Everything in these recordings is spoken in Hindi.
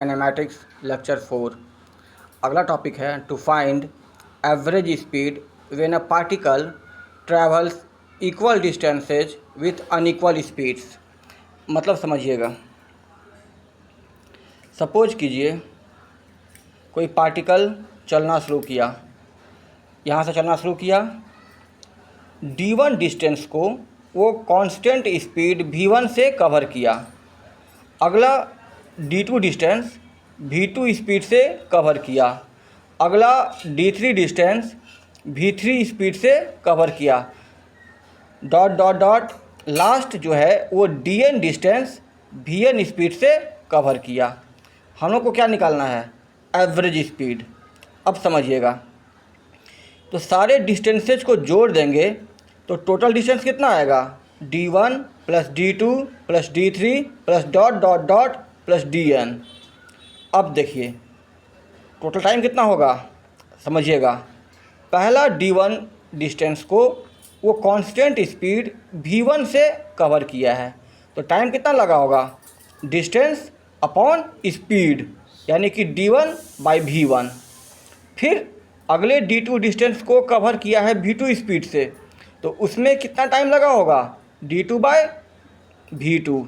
Kinematics lecture 4। अगला टॉपिक है to find average speed when a particle travels equal distances with unequal speeds. मतलब समझिएगा, सपोज कीजिए कोई पार्टिकल चलना शुरू किया, यहाँ से चलना शुरू किया, d1 डिस्टेंस को वो कांस्टेंट स्पीड v1 से कवर किया। अगला d2 डिस्टेंस v2 स्पीड से कवर किया। अगला d3 डिस्टेंस v3 स्पीड से कवर किया। डॉट डॉट डॉट लास्ट जो है वो dn डिस्टेंस vn स्पीड से कवर किया। हम लोग को क्या निकालना है? Average speed. अब समझिएगा, तो सारे डिस्टेंसेज को जोड़ देंगे तो टोटल डिस्टेंस कितना आएगा? d1 plus d2 plus d3 plus dot dot dot plus dn। अब देखिए टोटल टाइम कितना होगा, समझिएगा। पहला d1 डिस्टेंस को वो कांस्टेंट स्पीड v1 से कवर किया है, तो टाइम कितना लगा होगा? डिस्टेंस अपॉन स्पीड, यानी कि d1 बाई v1। फिर अगले d2 डिस्टेंस को कवर किया है v2 स्पीड से, तो उसमें कितना टाइम लगा होगा? d2 by v2।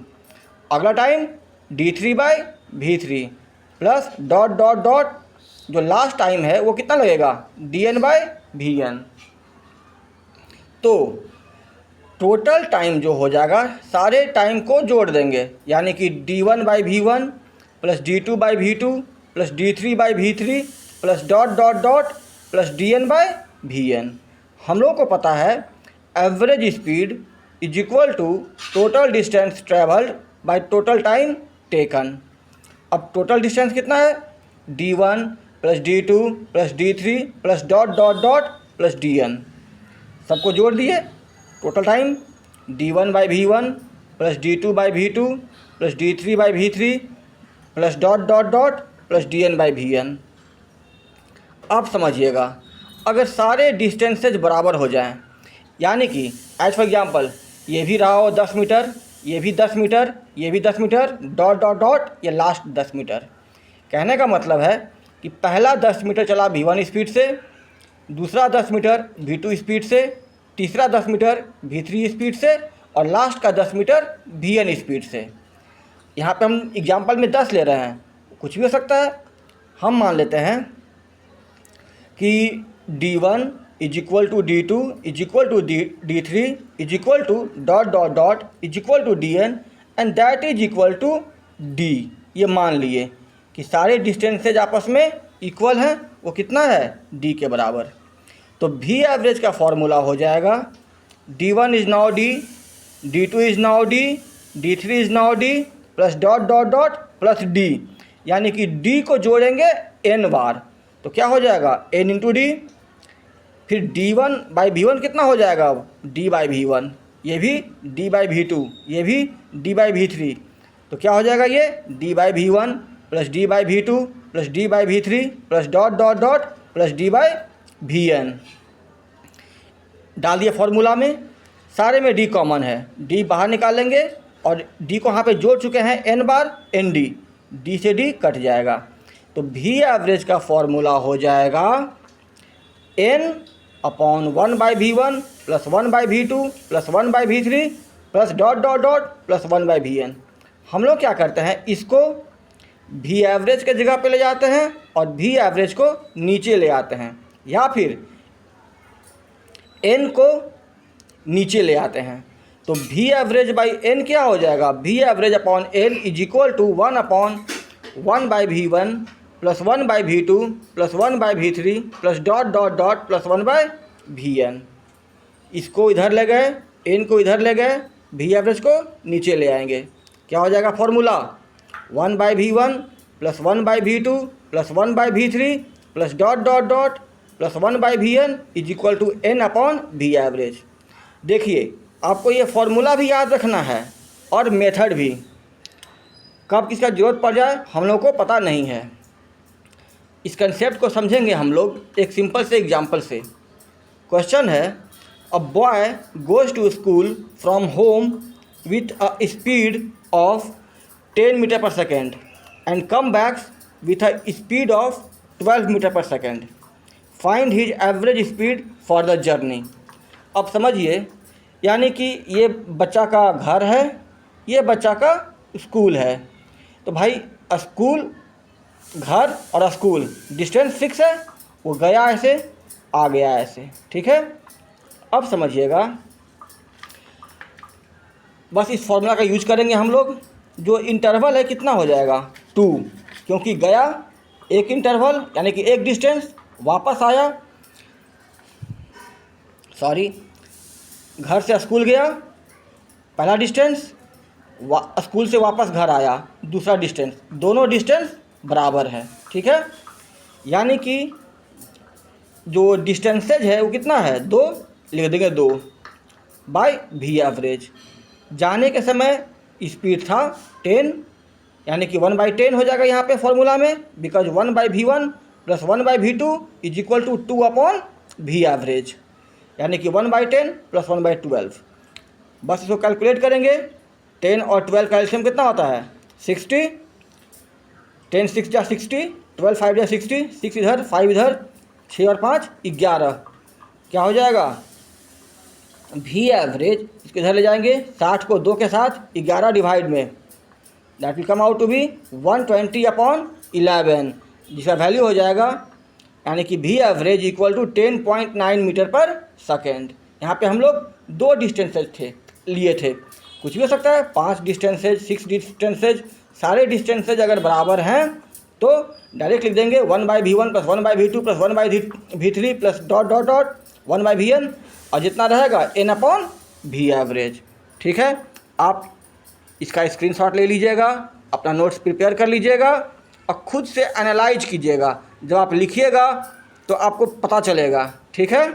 अगला time d3 by v3 plus dot dot dot जो लास्ट टाइम है वो कितना लगेगा? dn by vn। तो टोटल टाइम जो हो जाएगा सारे टाइम को जोड़ देंगे, यानी कि d1 by v1 plus d2 by v2 plus d3 by v3 plus dot dot dot plus dn by vn। हम लोग को पता है average speed is equal to total distance travelled by total time taken. अब टोटल डिस्टेंस कितना है? d1 plus d2 plus d3 plus dot dot dot plus dn। सबको जोड़ दिए, total time d1 by v1 plus d2 by v2 plus d3 by v3 plus dot dot dot plus dn by vn। अब समझिएगा, अगर सारे डिस्टेंसेज बराबर हो जाएं, यानी कि एज फॉर एग्जांपल ये भी रहा हो 10 मीटर, ये भी 10 मीटर, ये भी 10 मीटर, डॉट डॉट डॉट, ये लास्ट 10 मीटर। कहने का मतलब है कि पहला 10 मीटर चला v1 स्पीड से, दूसरा 10 मीटर v2 स्पीड से, तीसरा 10 मीटर v3 स्पीड से और लास्ट का 10 मीटर vn स्पीड से। यहाँ पे हम एग्जांपल में 10 ले रहे हैं, कुछ भी हो सकता है। हम मान लेते हैं कि d1 is equal to d2 is equal to d3 is equal to dot dot dot is equal to dn and that is equal to d। ये मान लिए कि सारे डिस्टेंसेज आपस में इक्वल हैं, वो कितना है? d के बराबर। तो v एवरेज का फॉर्मूला हो जाएगा d1 is now d, d2 is now d, d3 is now d plus dot dot dot plus d, यानी कि d को जोड़ेंगे n बार, तो क्या हो जाएगा? n into D. फिर d1 बाई v1 कितना हो जाएगा? अब d बाई v1, ये भी d बाई v2, ये भी d बाई v3, तो क्या हो जाएगा? ये d by v1 plus d by v2 plus d by v3 plus dot dot dot plus d by vn। डाल दिए फॉर्मूला में, सारे में d कॉमन है, d बाहर निकालेंगे और d को यहाँ पे जोड़ चुके हैं n बार, nd, d से d कट जाएगा। तो v एवरेज का फॉर्मूला हो जाएगा n upon 1 by v1 plus 1 by v2 plus 1 by v3 plus dot dot dot plus 1 by vn। हम लोग क्या करते हैं, इसको v एवरेज के जगह पे ले जाते हैं और v एवरेज को नीचे ले आते हैं, या फिर n को नीचे ले आते हैं। तो v एवरेज बाई n क्या हो जाएगा? v average upon n is equal to 1 upon 1 by v1 plus 1 by v2 plus 1 by v3 plus dot dot dot plus 1 by vn। इसको इधर ले गए, n को इधर ले गए, v एवरेज को नीचे ले आएंगे। क्या हो जाएगा formula? 1 by v1 plus 1 by v2 plus 1 by v3 plus dot dot dot plus 1 by vn is equal to n upon v average. देखिए, आपको ये फॉर्मूला भी याद रखना है और मेथड भी, कब किसका ज़रूरत पड़ जाए हम लोग को पता नहीं है। इस कंसेप्ट को समझेंगे हम लोग एक सिंपल से एग्जांपल से। क्वेश्चन है, a boy goes to school from home with a speed of 10 metre पर second and come back with a speed of 12 metre पर second. Find his average speed for the journey. अब समझिए, यानी कि ये बच्चा का घर है, ये बच्चा का स्कूल है. तो भाई स्कूल, घर और स्कूल डिस्टेंस फिक्स है, वो गया ऐसे, आ गया ऐसे. ठीक है, अब समझिएगा, बस इस फॉर्मूला का यूज करेंगे हम लोग. जो इंटरवल है कितना हो जाएगा 2, क्योंकि गया एक इंटरवल यानी कि एक डिस्टेंस, वापस आया, सॉरी, घर से स्कूल गया पहला डिस्टेंस, स्कूल से वापस घर आया दूसरा डिस्टेंस, दोनों डिस्टेंस बराबर है. ठीक है, यानी कि जो डिस्टेंसेज है वो कितना है 2, लिख देंगे 2 बाय भी एवरेज. जाने के समय स्पीड था 10, यानी कि 1/10 हो जाएगा यहाँ पे फॉर्मूला में, because 1/v1 plus 1/v2 is equal to 2/v average, यानी कि 1/10 प्लस 1/12. बस इसको कैलकुलेट करेंगे. 10 और 12 का एलसीएम कितना होता है 60. 10 6 जा 60, 12 5 जा 60, 6 इधर 5 इधर, 6 और 5 11. क्या हो जाएगा भी एवरेज, इसके इधर ले जाएंगे, 60 को 2 के साथ 11 डिवाइड में, that will come out to be 120/11, जिसका वैल्यू हो जाएगा यानी कि भी एवरेज इक्वल टू 10.9 मीटर पर सेकेंड. यहाँ पे हम लोग 2 डिस्टेंसेज लिए थे, कुछ भी हो सकता है, 5 डिस्टेंसेज, 6 डिस्टेंसेज, सारे डिस्टेंसेज अगर बराबर हैं तो डायरेक्ट लिख देंगे 1/v1 plus 1/v2 plus 1/v3 plus dot dot dot 1/vn, और जितना रहेगा n/v एवरेज. ठीक है, आप इसका स्क्रीनशॉट ले लीजिएगा, अपना नोट्स प्रिपेयर कर लीजिएगा और खुद से एनालाइज कीजिएगा. जब आप लिखिएगा तो आपको पता चलेगा. ठीक है.